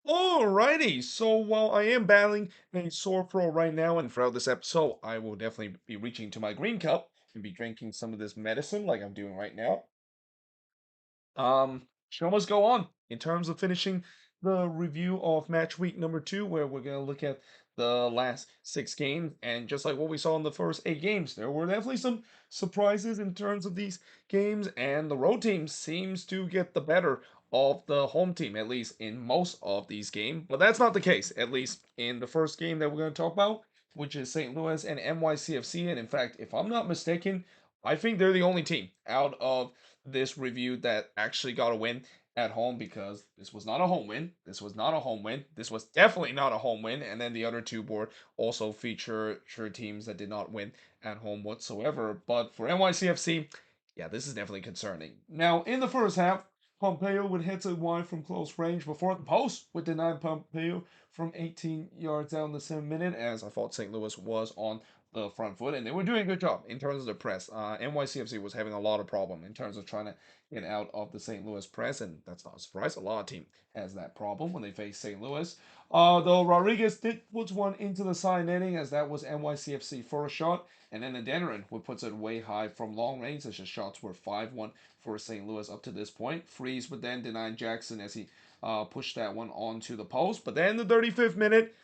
Alrighty, so while I am battling a sore throat right now, and throughout this episode, I will definitely be reaching to my green cup and be drinking some of this medicine like I'm doing right now. Show must go on in terms of finishing the review of match week number 2, where we're gonna look at the last 6 games, and just like what we saw in the first 8 games, there were definitely some surprises in terms of these games, and the road team seems to get the better of the home team, at least in most of these games. But that's not the case, at least in the first game that we're gonna talk about, which is St. Louis and NYCFC. And in fact, if I'm not mistaken, I think they're the only team out of this review that actually got a win at home, because this was not a home win. This was not a home win. This was definitely not a home win. And then the other two board also feature teams that did not win at home whatsoever. But for NYCFC, yeah, this is definitely concerning. Now, in the first half, Pompeo would hit it wide from close range before the post would deny Pompeo from 18 yards down the 7 minute, as I thought St. Louis was on the front foot, and they were doing a good job in terms of the press. NYCFC was having a lot of problem in terms of trying to get out of the St. Louis press, and that's not a surprise. A lot of team has that problem when they face St. Louis. Though Rodriguez did put one into the side netting, as that was NYCFC first shot, and then the Danarin would puts it way high from long range, as the shots were 5-1 for St. Louis up to this point. Freeze would then deny Jackson as he pushed that one onto the post, but then the 35th minute,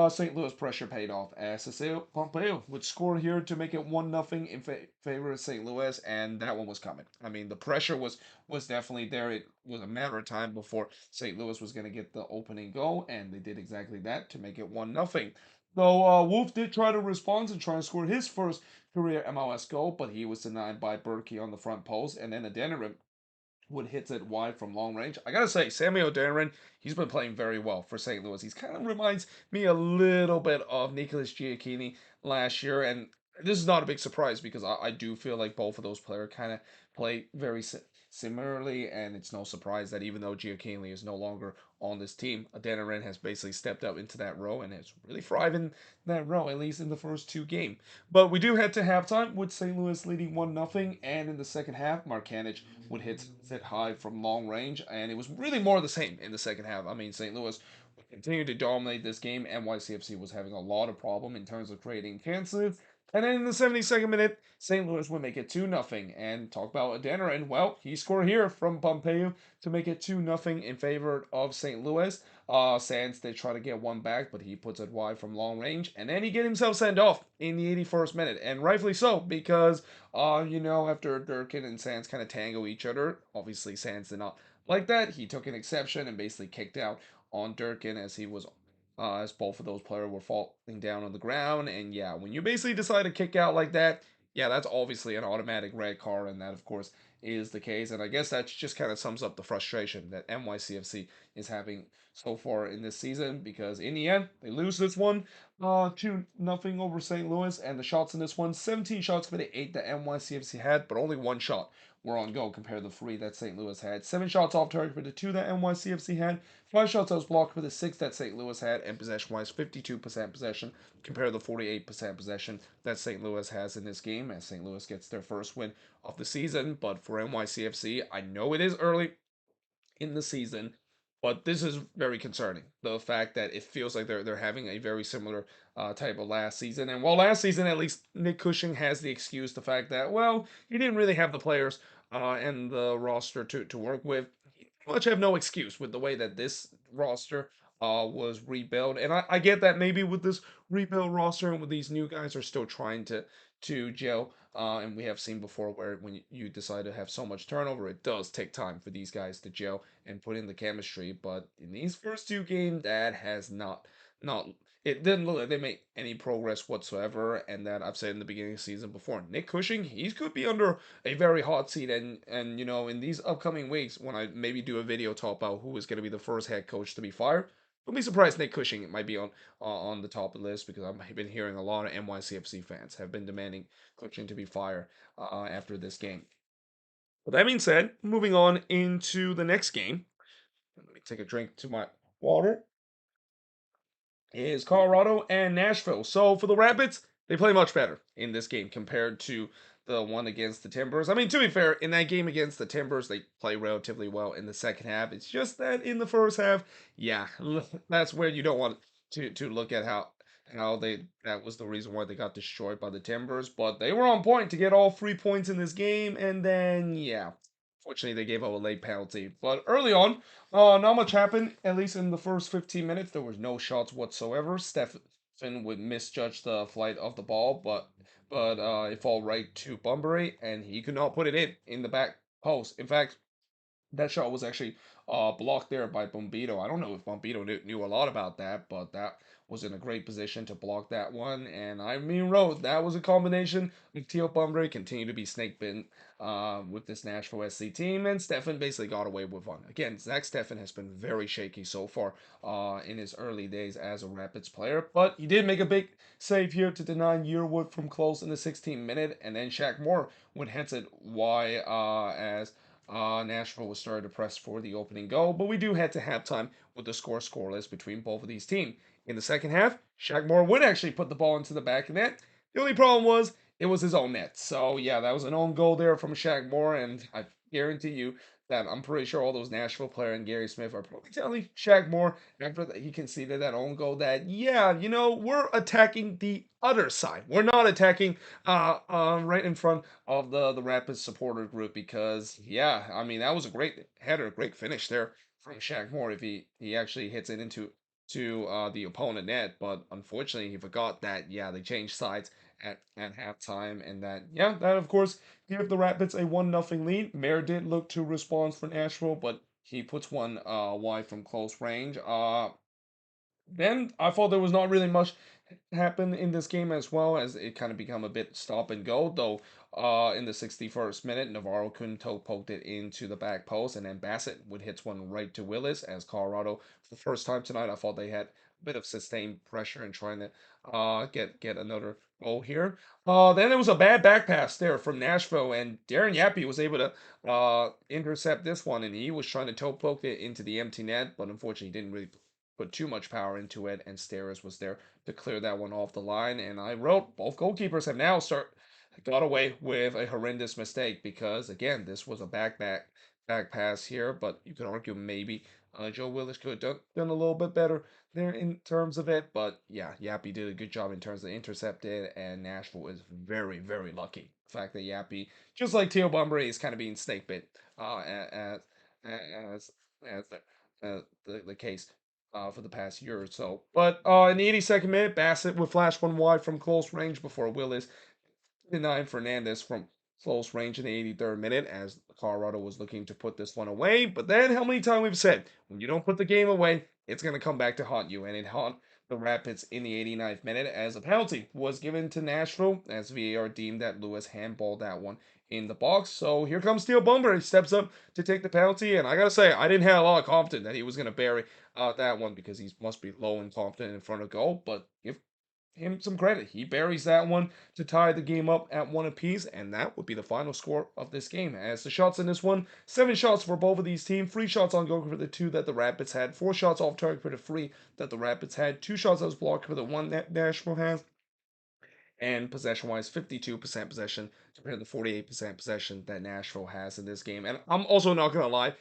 St. Louis pressure paid off as Cecilio Pompeo would score here to make it 1-0 in favor of St. Louis, and that one was coming. I mean, the pressure was definitely there. It was a matter of time before St. Louis was going to get the opening goal, and they did exactly that to make it 1-0. Though Wolf did try to respond and try to score his first career MLS goal, but he was denied by Berkey on the front post, and then Adeniran would hit it wide from long range. I gotta say, Sammy O'Darren, he's been playing very well for St. Louis. He's kind of reminds me a little bit of Nicholas Giacchini last year, and this is not a big surprise because I do feel like both of those players kind of play very similarly, and it's no surprise that even though Giacchini is no longer on this team, Adeniran has basically stepped up into that role and has really thrived in that role, at least in the first 2 games. But we do head to halftime with St. Louis leading 1-0, and in the second half, Markanich would hit high from long range, and it was really more of the same in the second half. I mean, St. Louis continued to dominate this game. NYCFC was having a lot of problem in terms of creating chances. And then in the 72nd minute, St. Louis would make it 2-0. And talk about Adeniran. Well, he scored here from Pompeo to make it 2-0 in favor of St. Louis. Sands, they try to get one back, but he puts it wide from long range. And then he get himself sent off in the 81st minute. And rightfully so, because after Durkin and Sands kind of tango each other, obviously Sands did not like that. He took an exception and basically kicked out on Durkin as he was, as both of those players were falling down on the ground. And yeah, when you basically decide to kick out like that, yeah, that's obviously an automatic red card, and that of course is the case. And I guess that just kind of sums up the frustration that NYCFC is having so far in this season, because in the end they lose this one 2-0 over St. Louis, and the shots in this one, 17 shots for the 8 that NYCFC had, but only one shot were on goal compared to the 3 that St. Louis had. 7 shots off target for the 2 that NYCFC had, 5 shots that was blocked for the 6 that St. Louis had, and possession-wise, 52% possession compared to the 48% possession that St. Louis has in this game, as St. Louis gets their first win of the season. But for NYCFC, I know it is early in the season, but this is very concerning. The fact that it feels like they're having a very similar type of last season. And while last season, at least Nick Cushing has the excuse, the fact that, well, he didn't really have the players and the roster to work with. He pretty much have no excuse with the way that this roster was rebuilt. And I get that maybe with this rebuild roster and with these new guys are still trying to gel. And we have seen before where when you decide to have so much turnover, it does take time for these guys to gel and put in the chemistry. But in these first 2 games, that has not it didn't look like they made any progress whatsoever. And that I've said in the beginning of the season before, Nick Cushing, he could be under a very hot seat. And in these upcoming weeks, when I maybe do a video talk about who is going to be the first head coach to be fired, don't be surprised Nick Cushing might be on the top of the list, because I've been hearing a lot of NYCFC fans have been demanding Cushing to be fired after this game. But that being said, moving on into the next game. Let me take a drink to my water. Is Colorado and Nashville. So for the Rapids, they play much better in this game compared to the one against the Timbers. I mean, to be fair, in that game against the Timbers, they play relatively well in the second half. It's just that in the first half, yeah, that's where you don't want to look at how they that was the reason why they got destroyed by the Timbers. But they were on point to get all 3 points in this game, and then yeah. Fortunately, they gave up a late penalty. But early on, not much happened. At least in the first 15 minutes, there was no shots whatsoever. Stefan would misjudge the flight of the ball, but it fall right to Bunbury, and he could not put it in the back post. In fact, that shot was actually blocked there by Bombito. I don't know if Bombito knew a lot about that, but that was in a great position to block that one. And I mean, Rose, that was a combination of Teal Bunbury continue to be snake bitten with this Nashville SC team, and Stefan basically got away with one. Again, Zach Stefan has been very shaky so far in his early days as a Rapids player, but he did make a big save here to deny Yearwood from close in the 16th minute, and then Shaq Moore would heads it wide as Nashville was starting to press for the opening goal, but we do head to halftime with the scoreless between both of these teams. In the second half, Shaq Moore would actually put the ball into the back of net. The only problem was it was his own net. So yeah, that was an own goal there from Shaq Moore, and I guarantee you that I'm pretty sure all those Nashville players and Gary Smith are probably telling Shaq Moore after he conceded that own goal that yeah, we're attacking the other side. We're not attacking right in front of the Rapids supporter group because yeah, I mean that was a great header, great finish there from Shaq Moore if he actually hits it into to the opponent net, but unfortunately he forgot that yeah they changed sides at halftime, and that yeah that of course gave the Rapids a 1-0 lead. Mayer did look to respond for Nashville, but he puts one wide from close range. Then I thought there was not really much happen in this game as well as it kind of become a bit stop and go. Though in the 61st minute, Navarro Kunto poked it into the back post, and then Bassett would hit one right to Willis as Colorado for the first time tonight. I thought they had a bit of sustained pressure in trying to get another goal here. Then there was a bad back pass there from Nashville, and Darren Yappy was able to intercept this one, and he was trying to toe poke it into the empty net, but unfortunately he didn't really put too much power into it, and Steres was there to clear that one off the line. And I wrote both goalkeepers have now got away with a horrendous mistake because again this was a back pass here, but you could argue maybe Joe Willis could have done a little bit better there in terms of it. But yeah, Yappy did a good job in terms of intercepted, and Nashville is very lucky. The fact that Yappy, just like Teal Bunbury, is kind of being snake bit as as the case for the past year or so. But in the 82nd minute, Bassett would flash one wide from close range before Willis denied Fernandez from close range in the 83rd minute as Colorado was looking to put this one away. But then, how many times we've said, when you don't put the game away, it's going to come back to haunt you. And it haunt the Rapids in the 89th minute as a penalty was given to Nashville as VAR deemed that Lewis handballed that one in the box. So here comes Steele Bumber. He steps up to take the penalty. And I got to say, I didn't have a lot of confidence that he was going to bury that one because he must be low and confident in front of goal. But give him some credit. He buries that one to tie the game up at one apiece, and that would be the final score of this game. As the shots in this one, 7 shots for both of these teams, 3 shots on goal for the 2 that the Rapids had, 4 shots off target for the 3 that the Rapids had, 2 shots that was blocked for the 1 that Nashville has, and possession-wise, 52% possession compared to the 48% possession that Nashville has in this game. And I'm also not going to lie,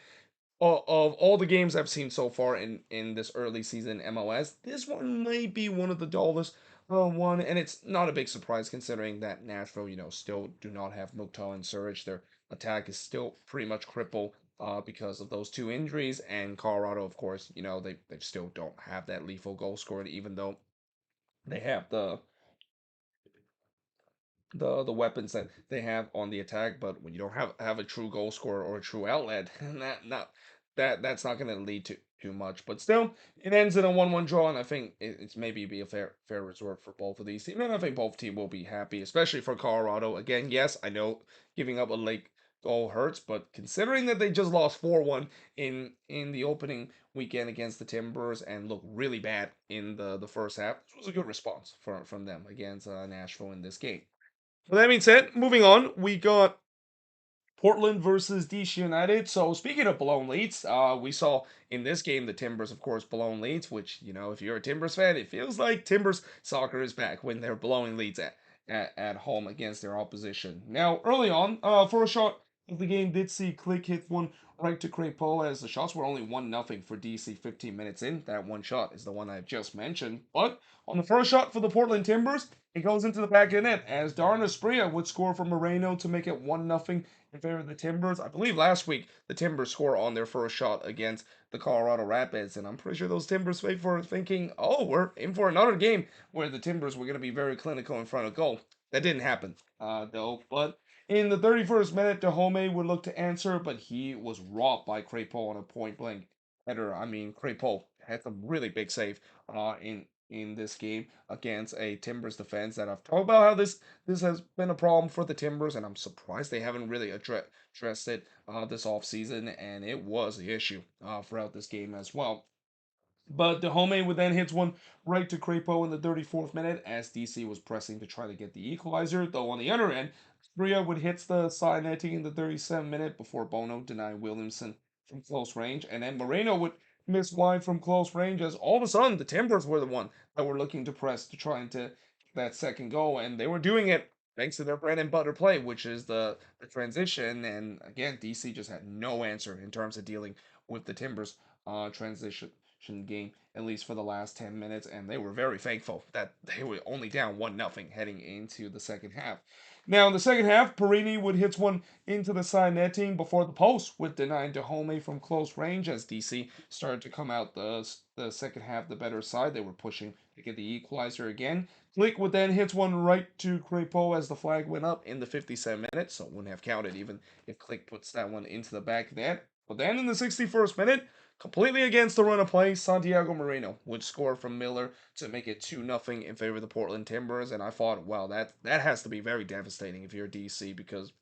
of all the games I've seen so far in this early season MLS, this one might be one of the dullest one, and it's not a big surprise considering that Nashville, still do not have Mukhtar and Surridge. Their attack is still pretty much crippled because of those 2 injuries, and Colorado, of course, they still don't have that lethal goal scorer, even though they have the weapons that they have on the attack, but when you don't have a true goal scorer or a true outlet, that's not going to lead to too much. But still, it ends in a 1-1 draw, and I think it's maybe be a fair result for both of these teams. And I think both teams will be happy, especially for Colorado. Again, yes, I know giving up a late goal hurts, but considering that they just lost 4-1 in the opening weekend against the Timbers and looked really bad in the first half, this was a good response from them against Nashville in this game. With that being said, moving on, we got Portland versus DC United. So speaking of blown leads, we saw in this game the Timbers, of course, blown leads. Which if you're a Timbers fan, it feels like Timbers soccer is back when they're blowing leads at home against their opposition. Now, early on, first shot of the game did see Click hit one right to Crepeau as the shots were only 1-0 for DC 15 minutes in. That one shot is the one I just mentioned. But on the first shot for the Portland Timbers, it goes into the back of the net as Darren Espria would score for Moreno to make it 1-0 in favor of the Timbers. I believe last week the Timbers score on their first shot against the Colorado Rapids, and I'm pretty sure those Timbers faithful were thinking, oh, we're in for another game where the Timbers were going to be very clinical in front of goal. That didn't happen, though. But in the 31st minute, Dahome would look to answer, but he was robbed by Crepeau on a point blank header. I mean, Crepeau had some really big save in this game against a Timbers defense that I've talked about how this has been a problem for the Timbers, and I'm surprised they haven't really addressed it this offseason, and it was the issue throughout this game as well. But Dahome would then hit one right to Crepeau in the 34th minute as DC was pressing to try to get the equalizer. Though on the other end, Spria would hit the side netting in the 37th minute before Bono denied Williamson from close range. And then Moreno would miss wide from close range as all of a sudden the Timbers were the one that were looking to press to try and to get that second goal. And they were doing it thanks to their bread and butter play, which is the transition. And again, DC just had no answer in terms of dealing with the Timbers transition game, at least for the last 10 minutes, and they were very thankful that they were only down 1-0 heading into the second half. Now, in the second half, Perini would hit one into the side netting before the post, with denying Dahome from close range as DC started to come out the second half the better side. They were pushing to get the equalizer again. Flick would then hit one right to Crepeau as the flag went up in the 57th minute, so it wouldn't have counted even if Click puts that one into the back of net. But then in the 61st minute, completely against the run of play, Santiago Moreno would score from Miller to make it 2-0 in favor of the Portland Timbers. And I thought, wow, that has to be very devastating if you're DC because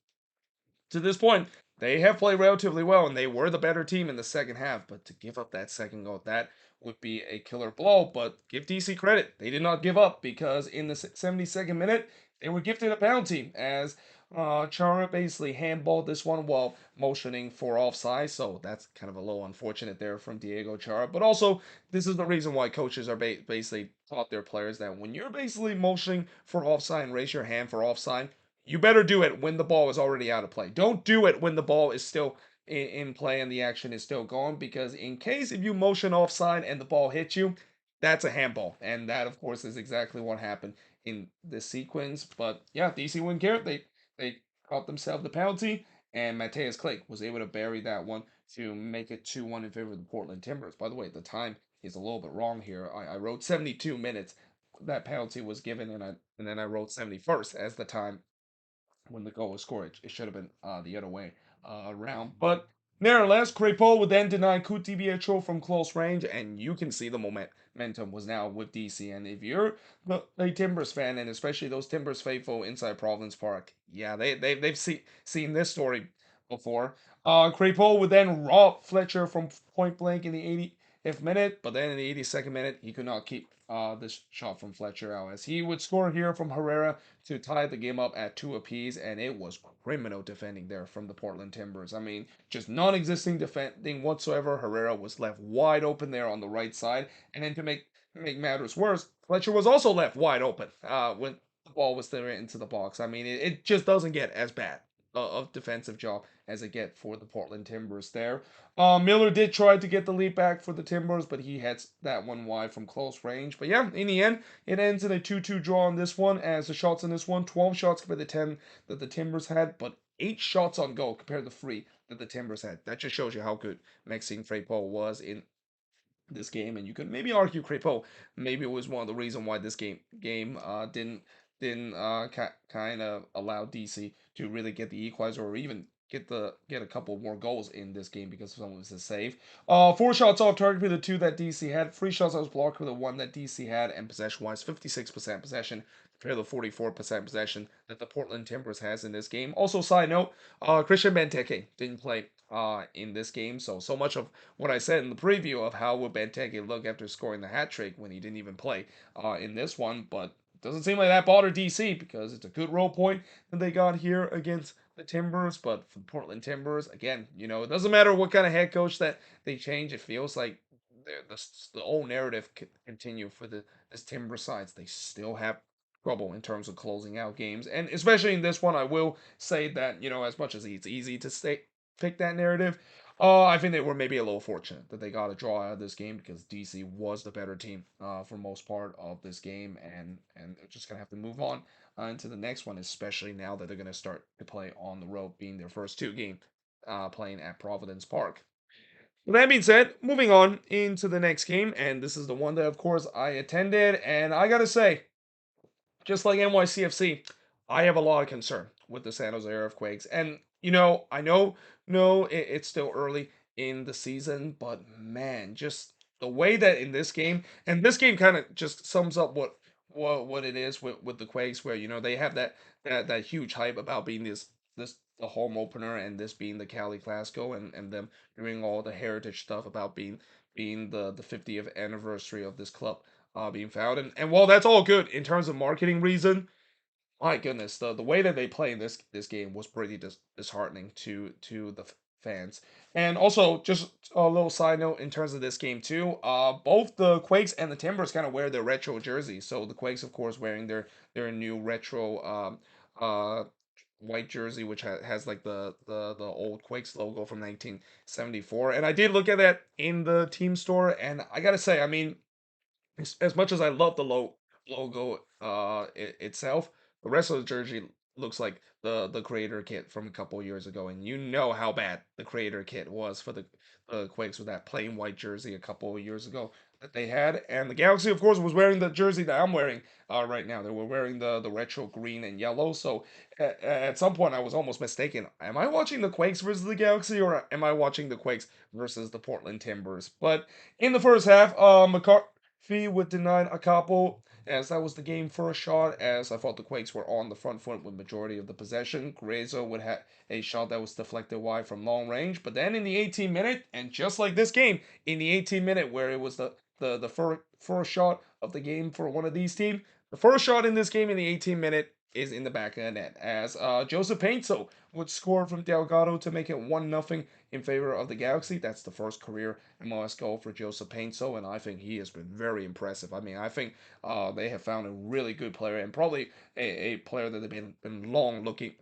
to this point, they have played relatively well and they were the better team in the second half. But to give up that second goal, that would be a killer blow. But give DC credit, they did not give up because in the 72nd minute, they were gifted a penalty as Chara basically handballed this one while motioning for offside. So that's kind of a little unfortunate there from Diego Chara. But also, this is the reason why coaches are basically taught their players that when you're basically motioning for offside and raise your hand for offside, you better do it when the ball is already out of play. Don't do it when the ball is still in play and the action is still going because in case if you motion offside and the ball hits you, that's a handball. And that of course is exactly what happened in this sequence. But yeah, DC wouldn't care. They caught themselves the penalty and Mateus Click was able to bury that one to make it 2-1 in favor of the Portland Timbers. By the way, the time is a little bit wrong here. I wrote 72 minutes that penalty was given and then I wrote 71st as the time when the goal was scored. It should have been the other way around. But nevertheless, Crepeau would then deny Kutibietro from close range, and you can see the momentum was now with DC. And if you're a Timbers fan, and especially those Timbers faithful inside Providence Park, yeah, they've seen this story before. Crepeau would then rob Fletcher from point blank in the 80th minute, but then in the 82nd minute, he could not keep this shot from Fletcher out as he would score here from Herrera to tie the game up at 2 apiece, and it was criminal defending there from the Portland Timbers. I mean, just non-existing defending whatsoever. Herrera was left wide open there on the right side, and then to make matters worse, Fletcher was also left wide open when the ball was there into the box. I mean, it just doesn't get as bad of defensive job as it get for the Portland Timbers there. Miller did try to get the lead back for the Timbers, but he heads that one wide from close range. But yeah, in the end, it ends in a 2-2 draw on this one as the shots in this one, 12 shots compared to 10 that the Timbers had, but 8 shots on goal compared to 3 that the Timbers had. That just shows you how good Maxime Frépaux was in this game, and you could maybe argue Crepeau maybe it was one of the reasons why this game didn't kind of allow DC to really get the equalizer or even get a couple more goals in this game because someone was a save. 4 shots off target for the 2 that DC had, 3 shots that was blocked for the 1 that DC had, and possession wise 56% possession compared to the 44% possession that the Portland Timbers has in this game. Also, side note, Christian Benteke didn't play in this game, so much of what I said in the preview of how would Benteke look after scoring the hat trick when he didn't even play in this one, but it doesn't seem like that bothered DC because it's a good role point that they got here against the Timbers. But for Portland Timbers, again, it doesn't matter what kind of head coach that they change. It feels like the old narrative continue for this Timber sides. They still have trouble in terms of closing out games. And especially in this one, I will say that, as much as it's easy to pick that narrative, I think they were maybe a little fortunate that they got a draw out of this game because DC was the better team for most part of this game, and they're just gonna have to move on into the next one, especially now that they're gonna start to play on the road, being their first two game playing at Providence Park. With that being said, moving on into the next game, and this is the one that, of course, I attended, and I gotta say, just like NYCFC, I have a lot of concern with the San Jose Earthquakes. And I know, no, it's still early in the season, but man, just the way that in this game, and this game kind of just sums up what it is with the Quakes, where they have that huge hype about being this the home opener, and this being the Cali Clasico, and them doing all the heritage stuff about being the 50th anniversary of this club being found. And while that's all good in terms of marketing reason, my goodness, the way that they play in this game was pretty disheartening to the fans. And also, just a little side note in terms of this game too, both the Quakes and the Timbers kind of wear their retro jerseys. So the Quakes, of course, wearing their new retro white jersey, which has like the old Quakes logo from 1974. And I did look at that in the team store, and I gotta say, I mean, as much as I love the logo itself, the rest of the jersey looks like the creator kit from a couple years ago, and you know how bad the creator kit was for the Quakes with that plain white jersey a couple of years ago that they had. And the Galaxy, of course, was wearing the jersey that I'm wearing right now. They were wearing the retro green and yellow. So at some point, I was almost mistaken. Am I watching the Quakes versus the Galaxy, or am I watching the Quakes versus the Portland Timbers? But in the first half, Fee would deny a couple, as that was the game first shot, as I thought the Quakes were on the front foot with majority of the possession. Grezzo would have a shot that was deflected wide from long range, but then in the 18th minute, and just like this game, in the 18th minute where it was the first shot of the game for one of these teams, the first shot in this game in the 18th minute is in the back of the net, as Joseph Painso would score from Delgado to make it 1-0 in favor of the Galaxy. That's the first career MLS goal for Joseph Painso, and I think he has been very impressive. I mean, I think they have found a really good player, and probably a player that they've been long looking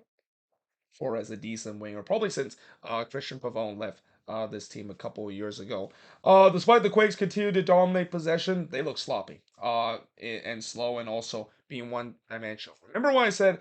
for as a decent winger, probably since Christian Pavone left this team a couple of years ago. Despite the Quakes continue to dominate possession, they look sloppy and slow, and also being one-dimensional. Remember when I said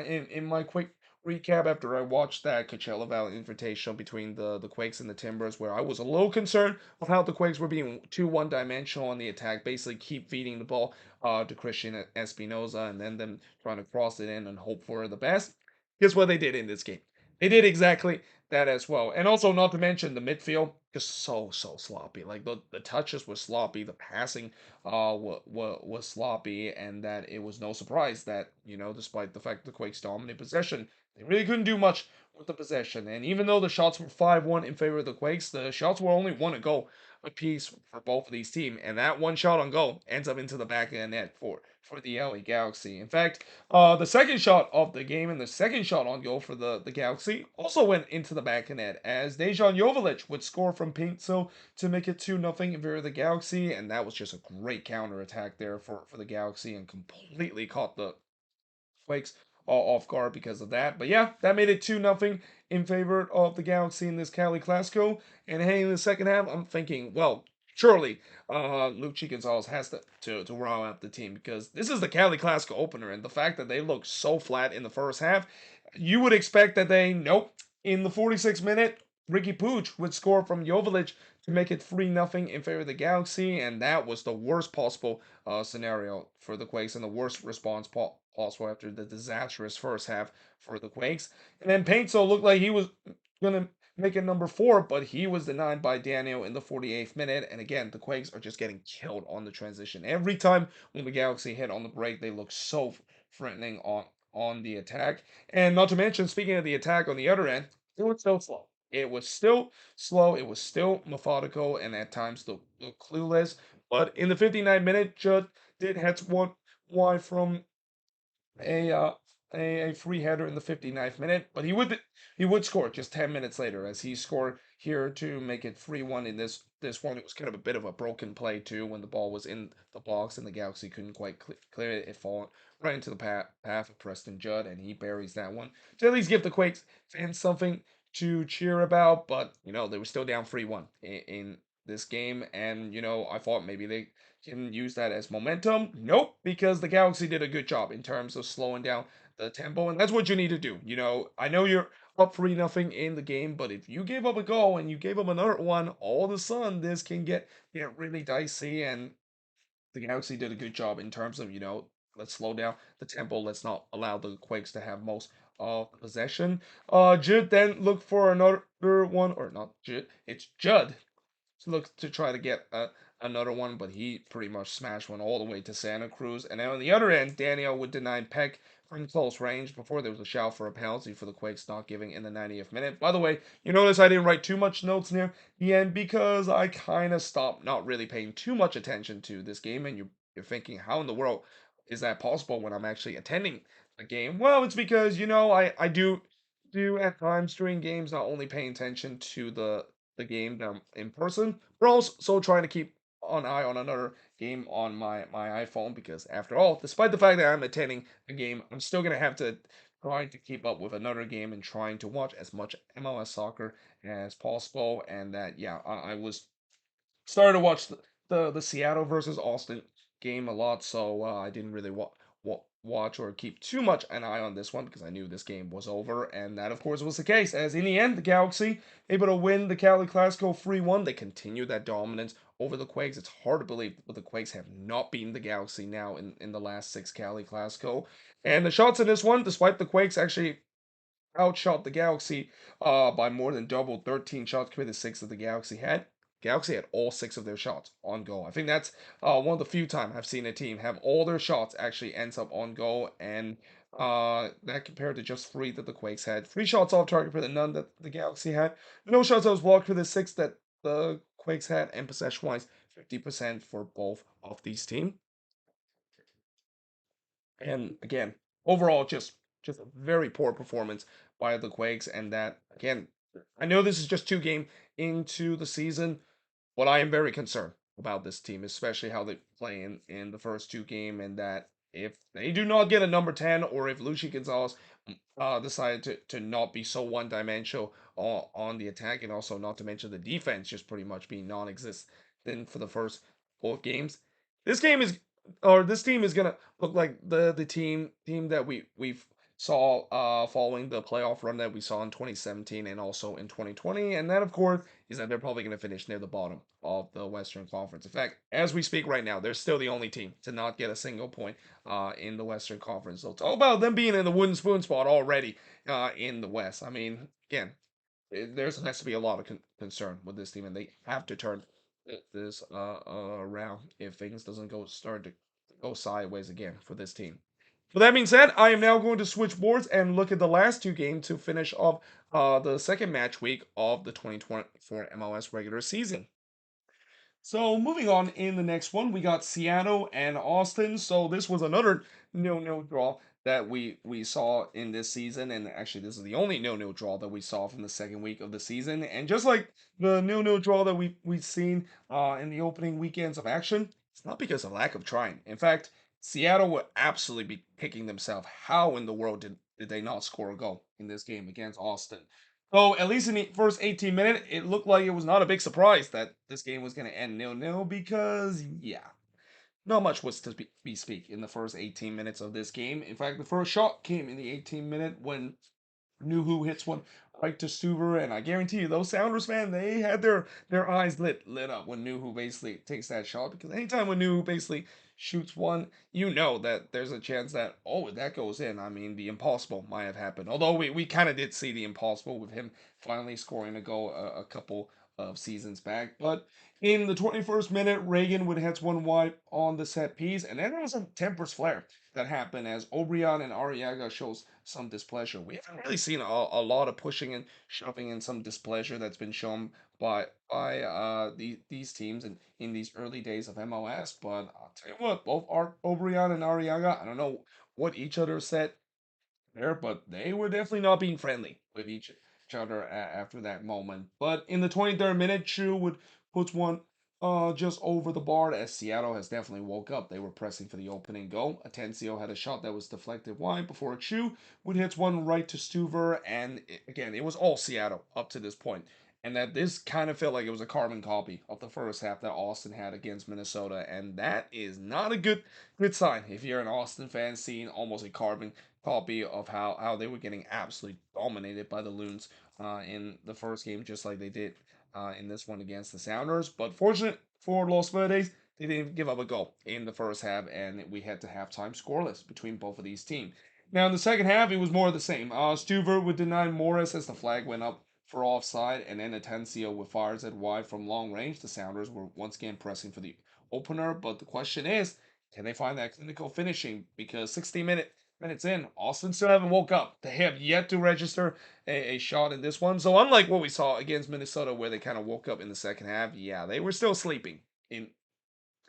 in my quick recap after I watched that Coachella Valley Invitational between the Quakes and the Timbers, where I was a little concerned of how the Quakes were being too one-dimensional on the attack, basically keep feeding the ball to Christian Espinoza, and then them trying to cross it in and hope for the best. Guess what they did in this game? They did exactly that as well. And also, not to mention the midfield, just so sloppy. Like the touches were sloppy, the passing was sloppy, and that it was no surprise that, despite the fact the Quakes dominated possession, they really couldn't do much with the possession. And even though the shots were 5-1 in favor of the Quakes, the shots were only one a goal apiece for both of these teams. And that one shot on goal ends up into the back of the net for the LA Galaxy. In fact, the second shot of the game and the second shot on goal for the Galaxy also went into the back of net, as Dejan Joveljic would score from Pinto to make it 2-0 in favor of the Galaxy, and that was just a great counter attack there for the Galaxy, and completely caught the Quakes off guard because of that. But yeah, that made it 2-0 in favor of the Galaxy in this Cali Clasico. And hey, in the second half, I'm thinking, well, surely Luchi Gonzalez has to round out the team, because this is the Cali Clasico opener, and the fact that they look so flat in the first half, you would expect that nope. In the 46th minute, Ricky Pooch would score from Joveljic to make it 3-0 in favor of the Galaxy, and that was the worst possible scenario for the Quakes, and the worst response possible after the disastrous first half for the Quakes. And then Painso looked like he was going to make it number 4, but he was denied by Daniel in the 48th minute. And again, the Quakes are just getting killed on the transition. Every time when the Galaxy hit on the break, they look so threatening on the attack. And not to mention, speaking of the attack on the other end, it was so slow. It was still slow. It was still methodical, and at times looked clueless. But in the 59th minute, Judd did head one wide from a uh, a free header in the 59th minute, but he would score just 10 minutes later, as he scored here to make it 3-1 in this one. It was kind of a bit of a broken play too when the ball was in the box and the Galaxy couldn't quite clear it. It fallen right into the path of Preston Judd, and he buries that one to at least give the Quakes fans something to cheer about. But they were still down 3-1 in this game, and I thought maybe they can use that as momentum. Nope, because the Galaxy did a good job in terms of slowing down the tempo, and that's what you need to do. I know you're up 3-0 in the game, but if you gave up a goal and you gave up another one, all of a sudden this can get really dicey. And the Galaxy did a good job in terms of let's slow down the tempo. Let's not allow the Quakes to have most of the possession. Judd then looked for another one, or not Judd, it's Judd looked to try to get another one, but he pretty much smashed one all the way to Santa Cruz. And then on the other end, Daniel would deny Peck from close range before there was a shout for a penalty for the Quakes not giving in the 90th minute. By the way, you notice I didn't write too much notes near the end because I kind of stopped not really paying too much attention to this game. And you're thinking, how in the world is that possible when I'm actually attending a game? Well, it's because, I do at times during games not only paying attention to the game in person, but also trying to keep an eye on another game on my iPhone because after all, despite the fact that I'm attending a game, I'm still gonna have to try to keep up with another game and trying to watch as much MLS soccer as possible. And that yeah, I was started to watch the Seattle versus Austin game a lot, so I didn't really watch or keep too much an eye on this one because I knew this game was over, and that of course was the case. As in the end, the Galaxy able to win the Cali Clasico 3-1. They continue that dominance over the Quakes. It's hard to believe that the Quakes have not beaten the Galaxy now in the last six Cali Clasico. And the shots in this one, despite the Quakes actually outshot the Galaxy by more than double. 13 shots compared to six that the Galaxy had. Galaxy had all six of their shots on goal. I think that's one of the few times I've seen a team have all their shots actually ends up on goal, and that compared to just three that the Quakes had. Three shots off target for the none that the Galaxy had. No shots that was blocked for the six that the Quakes had, and possession wise, 50% for both of these teams. And again, overall, just a very poor performance by the Quakes. And that again, I know this is just two game into the season, but I am very concerned about this team, especially how they play in the first two game, and that if they do not get a number 10, or if Lucy Gonzalez decided to not be so one dimensional on the attack, and also not to mention the defense just pretty much being non-existent for the first both games, this game is or this team is gonna look like the team that we've saw following the playoff run that we saw in 2017 and also in 2020, and that of course is that they're probably going to finish near the bottom of the Western Conference. In fact, as we speak right now, they're still the only team to not get a single point in the Western Conference. So talk about them being in the wooden spoon spot already in the West. I mean, again, there's has to be a lot of concern with this team, and they have to turn this around if things doesn't go start to go sideways again for this team. With that being said, I am now going to switch boards and look at the last two games to finish off the second match week of the 2024 MLS regular season. So moving on in the next one, we got Seattle and Austin. So this was another no draw that we saw in this season, and actually this is the only no draw that we saw from the second week of the season. And just like the no draw that we've seen in the opening weekends of action, it's not because of lack of trying. In fact, Seattle would absolutely be kicking themselves. How in the world did they not score a goal in this game against Austin? So at least in the first 18 minutes, it looked like it was not a big surprise that this game was going to end 0-0 because, yeah, not much was to be speak in the first 18 minutes of this game. In fact, the first shot came in the 18th minute when Nuhu hits one right to Stuver, and I guarantee you, those Sounders fan, they had their eyes lit up when Nuhu basically takes that shot, because anytime when Nuhu basically shoots one, you know that there's a chance that if that goes in, I mean the impossible might have happened. Although we kind of did see the impossible with him finally scoring a goal a couple of seasons back, but in the 21st minute, Reagan would hit one wide on the set piece, and then there was a tempers flare that happened as Obrian and Arriaga shows some displeasure. We haven't really seen a lot of pushing and shoving and some displeasure that's been shown by these teams in these early days of MLS. But I'll tell you what, both Obrian and Arriaga, I don't know what each other said there, but they were definitely not being friendly with each each other after that moment. But in the 23rd minute, Chu would put one just over the bar as Seattle has definitely woke up. They were pressing for the opening goal. Atencio had a shot that was deflected wide before Chu would hit one right to Stuver, and again, it was all Seattle up to this point. And that this kind of felt like it was a carbon copy of the first half that Austin had against Minnesota, and that is not a good sign if you're an Austin fan seeing almost a carbon copy of how they were getting absolutely dominated by the Loons in the first game, just like they did in this one against the Sounders. But fortunate for Los Verdes, they didn't give up a goal in the first half, and we had to halftime scoreless between both of these teams. Now in the second half, it was more of the same. Stuver would deny Morris as the flag went up for offside, and then Atencio with fires at wide from long range. The Sounders were once again pressing for the opener, but the question is, can they find that clinical finishing? Because 60 minutes in, Austin still haven't woke up. They have yet to register a shot in this one. So unlike what we saw against Minnesota, where they kind of woke up in the second half, yeah, they were still sleeping in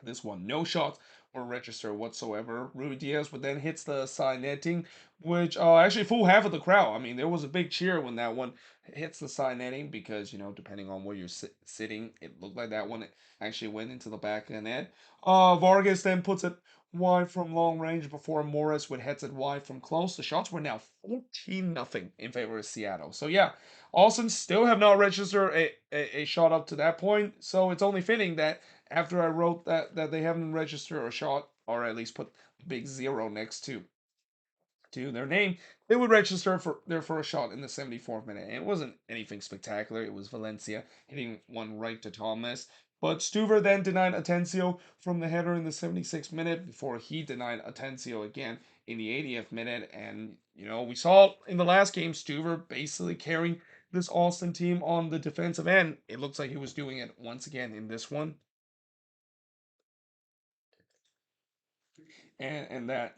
this one. No shots were registered whatsoever. Rui Diaz would then hits the side netting, which actually full half of the crowd. I mean, there was a big cheer when that one hits the side netting because, depending on where you're sitting, it looked like that one actually went into the back of the net. Vargas then puts it wide from long range before Morris would hits it wide from close. The shots were now 14-0 in favor of Seattle. So yeah, Austin still have not registered a shot up to that point. So it's only fitting that after I wrote that they haven't registered a shot, or at least put big zero next to their name, they would register for their first shot in the 74th minute. And it wasn't anything spectacular. It was Valencia hitting one right to Thomas. But Stuver then denied Atencio from the header in the 76th minute before he denied Atencio again in the 80th minute. And, we saw in the last game Stuver basically carrying this Austin team on the defensive end. It looks like he was doing it once again in this one. And that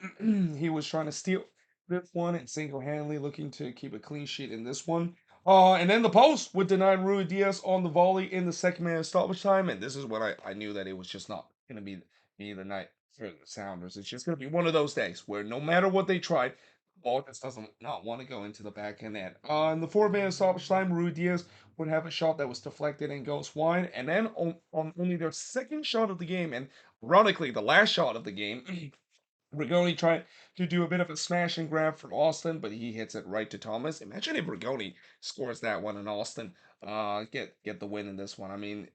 he was trying to steal this one and single-handedly looking to keep a clean sheet in this one. And then the post would deny Rui Diaz on the volley in the second minute of stoppage time, and this is when I knew that it was just not going to be the night for the Sounders. It's just going to be one of those days where no matter what they tried, the ball just doesn't not want to go into the back of net. In the 4 minute stoppage time, Rui Diaz would have a shot that was deflected and goes wide, and then on only their second shot of the game, and ironically the last shot of the game. Rigoni tried to do a bit of a smash and grab from Austin, but he hits it right to Thomas. Imagine if Rigoni scores that one and Austin get the win in this one. I mean,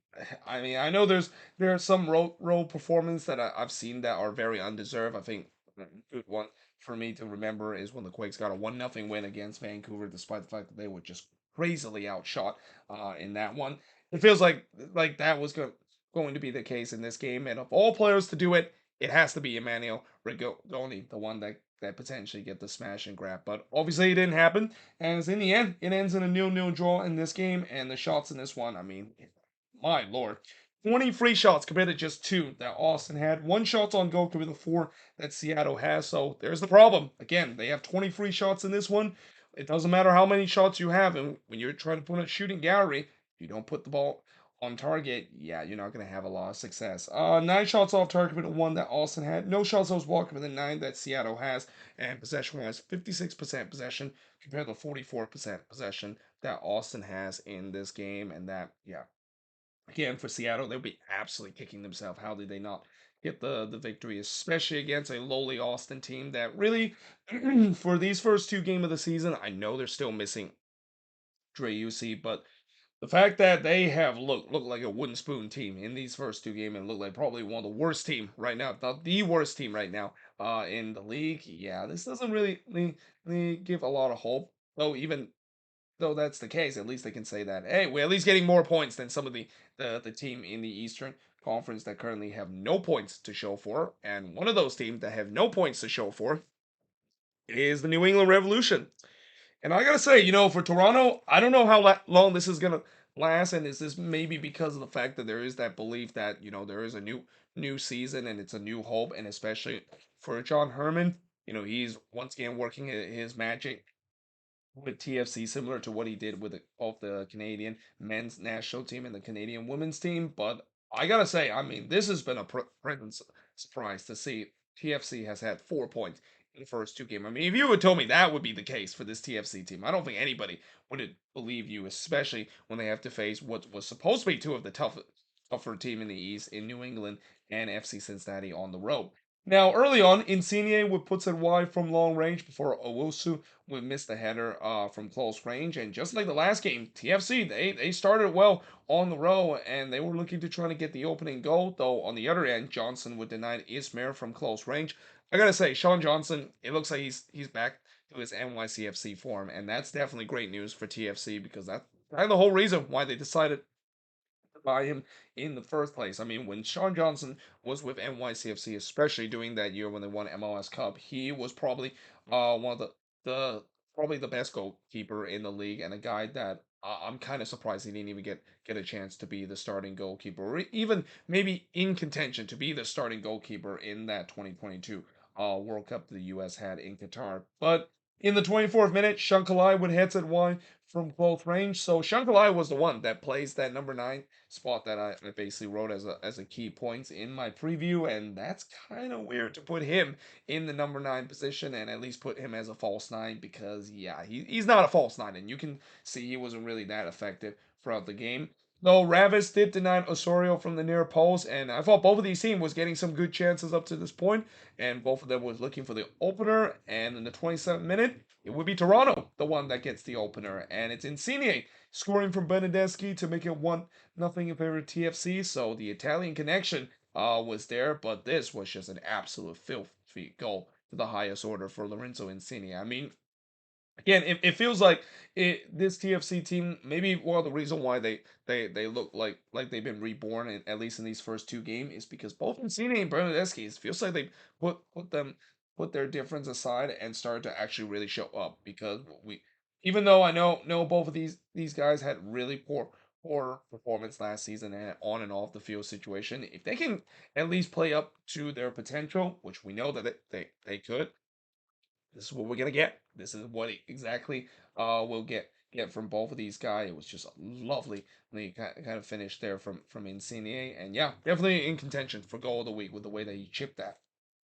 I know there are some role performance that I've seen that are very undeserved. I think a good one for me to remember is when the Quakes got a 1-0 win against Vancouver, despite the fact that they were just crazily outshot in that one. It feels like that was going to be the case in this game, and of all players to do it, it has to be Emmanuel Rigoni, the one that potentially get the smash and grab. But obviously it didn't happen. As in the end, it ends in a 0-0 draw in this game. And the shots in this one, I mean, my lord. 20 free shots compared to just two that Austin had. One shot on goal compared to four that Seattle has. So there's the problem. Again, they have 20 free shots in this one. It doesn't matter how many shots you have. And when you're trying to put a shooting gallery, if you don't put the ball on target, yeah, you're not going to have a lot of success. 9 shots off target with the one that Austin had. No shots off walking with the 9 that Seattle has. And possession wise, 56% possession compared to 44% possession that Austin has in this game. And that, yeah, again, for Seattle, they'll be absolutely kicking themselves. How did they not get the victory, especially against a lowly Austin team that really, for these first two games of the season, I know they're still missing Dre UC, but the fact that they have looked like a wooden spoon team in these first two games and look like probably one of the worst team right now, if not the worst team right now in the league. Yeah, this doesn't really give a lot of hope. Though even though that's the case, at least they can say that hey, we're at least getting more points than some of the team in the Eastern Conference that currently have no points to show for. And one of those teams that have no points to show for is the New England Revolution. And I gotta say, for Toronto, I don't know how long this is gonna last, and is this maybe because of the fact that there is that belief that there is a new season and it's a new hope, and especially for John Herman, he's once again working his magic with TFC, similar to what he did with the Canadian men's national team and the Canadian women's team. But I gotta say, I mean, this has been a pleasant surprise to see TFC has had 4 points in the first two games. I mean, if you had told me that would be the case for this TFC team, I don't think anybody would believe you, especially when they have to face what was supposed to be two of the tougher team in the East in New England and FC Cincinnati on the road. Now, early on, Insigne would puts it wide from long range before Owusu would miss the header from close range. And just like the last game, TFC, they started well on the row and they were looking to try to get the opening goal. Though on the other end, Johnson would deny Ismail from close range. I gotta say, Sean Johnson, it looks like he's back to his NYCFC form, and that's definitely great news for TFC because that's kind of the whole reason why they decided to buy him in the first place. I mean, when Sean Johnson was with NYCFC, especially during that year when they won MLS Cup, he was probably one of the probably the best goalkeeper in the league and a guy that I'm kind of surprised he didn't even get a chance to be the starting goalkeeper or even maybe in contention to be the starting goalkeeper in that 2022 World Cup the US had in Qatar. But in the 24th minute, Shankalai would hit it wide from close range. So Shankalai was the one that plays that number 9 spot that I basically wrote as a key points in my preview, and that's kind of weird to put him in the number 9 position and at least put him as a false 9 because yeah, he's not a false 9, and you can see he wasn't really that effective throughout the game. Though Ravis did deny Osorio from the near post, and I thought both of these teams was getting some good chances up to this point, and both of them was looking for the opener. And in the 27th minute, it would be Toronto, the one that gets the opener, and it's Insigne scoring from Benedeschi to make it 1-0 in favor of TFC. So the Italian connection was there, but this was just an absolute filthy goal to the highest order for Lorenzo Insigne. I mean, again, it feels like this TFC team, maybe one of the reason why they look like they've been reborn, at least in these first two games, is because both Insigne and Bernadeschi, it feels like they put their difference aside and started to actually really show up. Because we, even though I know both of these guys had really poor performance last season and on and off the field situation, if they can at least play up to their potential, which we know that they could, this is what we're gonna get. This is what exactly we'll get from both of these guys. It was just a lovely kind of finish there from Insigne, and yeah, definitely in contention for goal of the week with the way that he chipped that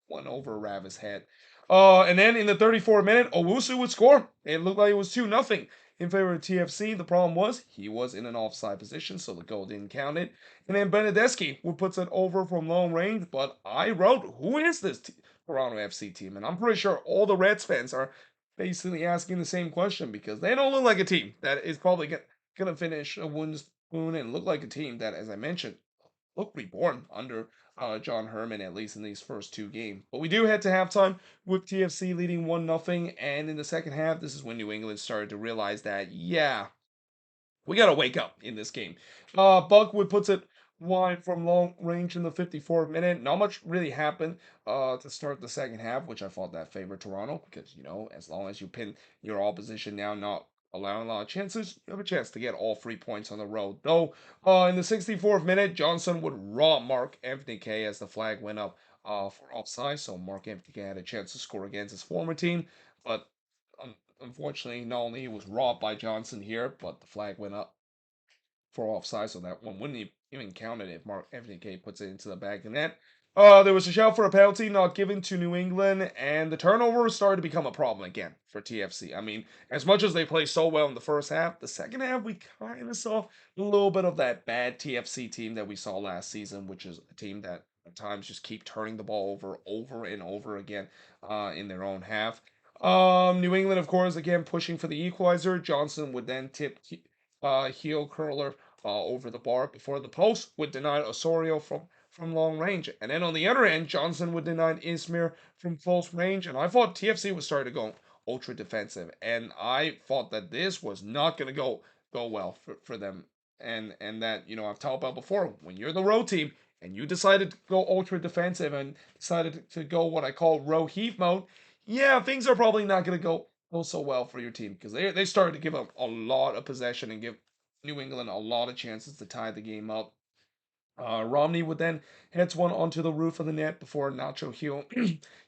one over Ravis' head. And then in the 34th minute, Owusu would score. It looked like it was 2-0 in favor of TFC. The problem was he was in an offside position, so the goal didn't count it. And then Benedeschi would put it over from long range, but I wrote, who is this Toronto FC team? And I'm pretty sure all the Reds fans are basically asking the same question because they don't look like a team that is probably going to finish a wooden spoon and look like a team that, as I mentioned, look reborn under John Herman, at least in these first two games. But we do head to halftime with TFC leading 1-0. And in the second half, this is when New England started to realize that, yeah, we got to wake up in this game. Buckwood puts it wide from long range in the 54th minute. Not much really happened to start the second half, which I thought that favored Toronto because, as long as you pin your opposition down, not allowing a lot of chances, you have a chance to get all 3 points on the road. Though, in the 64th minute, Johnson would rob Mark Anthony K as the flag went up for offside. So Mark Anthony K had a chance to score against his former team, but unfortunately, not only he was robbed by Johnson here, but the flag went up for offside, so that one wouldn't even count it if Mark Anthony K puts it into the back of the net. There was a shout for a penalty not given to New England, and the turnover started to become a problem again for TFC. I mean, as much as they played so well in the first half, the second half we kind of saw a little bit of that bad TFC team that we saw last season, which is a team that at times just keep turning the ball over and over again in their own half. New England, of course, again pushing for the equalizer. Johnson would then tip heel curler over the bar before the post would deny Osorio from long range. And then on the other end, Johnson would deny Ismir from close range. And I thought TFC was starting to go ultra defensive. And I thought that this was not going to go well for them. And that, I've talked about before, when you're the road team and you decided to go ultra defensive and decided to go what I call row heat mode, yeah, things are probably not going to go so well for your team because they started to give up a lot of possession and give New England a lot of chances to tie the game up. Romney would then hits one onto the roof of the net before Nacho Hill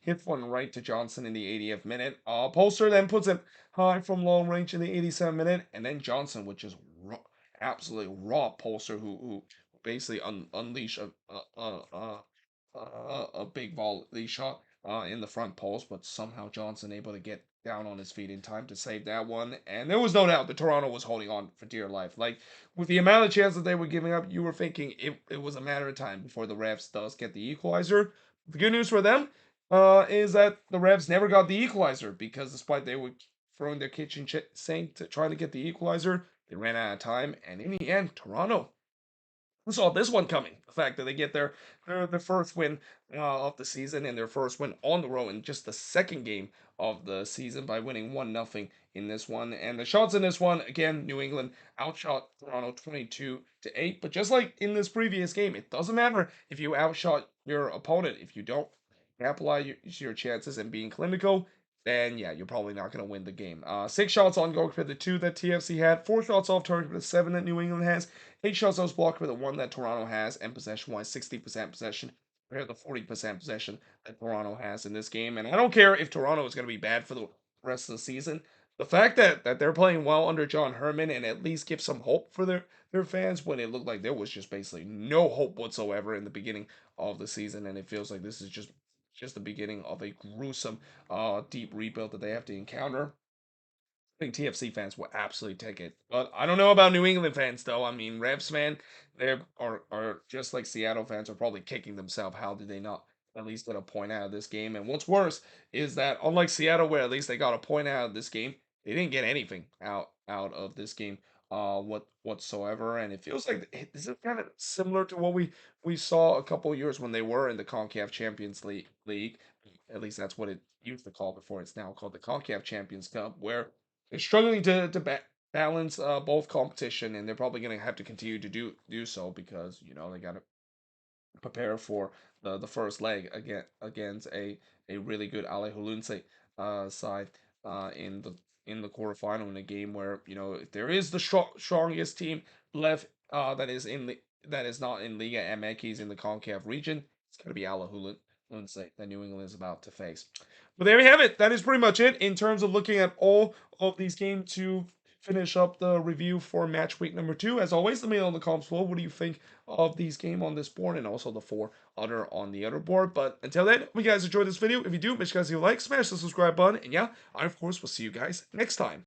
hits one right to Johnson in the 80th minute. Polster then puts it high from long range in the 87th minute, and then Johnson would just absolutely raw Polster, who basically unleash a big volley shot in the front post, but somehow Johnson able to get down on his feet in time to save that one. And there was no doubt that Toronto was holding on for dear life. Like, with the amount of chances they were giving up, you were thinking it was a matter of time before the refs does get the equalizer. The good news for them is that the refs never got the equalizer, because despite they were throwing their kitchen sink to try to get the equalizer, they ran out of time. And in the end, Toronto, who saw this one coming? The fact that they get their first win of the season, and their first win on the road in just the second game of the season by winning 1-0 in this one. And the shots in this one, again, New England outshot Toronto 22-8. But just like in this previous game, it doesn't matter if you outshot your opponent. If you don't capitalize your chances and being clinical, then yeah, you're probably not going to win the game. 6 shots on goal for the 2 that TFC had, 4 shots off target for the 7 that New England has, 8 shots on blocked for the 1 that Toronto has, and possession-wise, 60% possession compared to 40% possession that Toronto has in this game. And I don't care if Toronto is going to be bad for the rest of the season. The fact that they're playing well under John Herman and at least give some hope for their fans, when it looked like there was just basically no hope whatsoever in the beginning of the season, and it feels like this is just the beginning of a gruesome, deep rebuild that they have to encounter. I think TFC fans will absolutely take it. But I don't know about New England fans, though. I mean, Revs fan, they are just like Seattle fans are probably kicking themselves. How did they not at least get a point out of this game? And what's worse is that, unlike Seattle, where at least they got a point out of this game, they didn't get anything out of this game whatsoever. And it feels like this is kind of similar to what we saw a couple of years when they were in the CONCACAF Champions League. At least that's what it used to call before. It's now called the CONCACAF Champions Cup, where they're struggling to balance both competition, and they're probably going to have to continue to do so, because they got to prepare for the first leg against a really good Ale Hulunse side in the quarterfinal, in a game where, if there is the strongest team left that is not in Liga MX, in the CONCACAF region, it's going to be Ale Hulunse that New England is about to face. But there we have it. That is pretty much it in terms of looking at all of these games to finish up the review for match week number 2. As always, let me know in the comments below, what do you think of these games on this board, and also the 4 other on the other board. But until then, hope you guys enjoyed this video. If you do, make sure you guys leave a like, smash the subscribe button, and yeah, I of course will see you guys next time.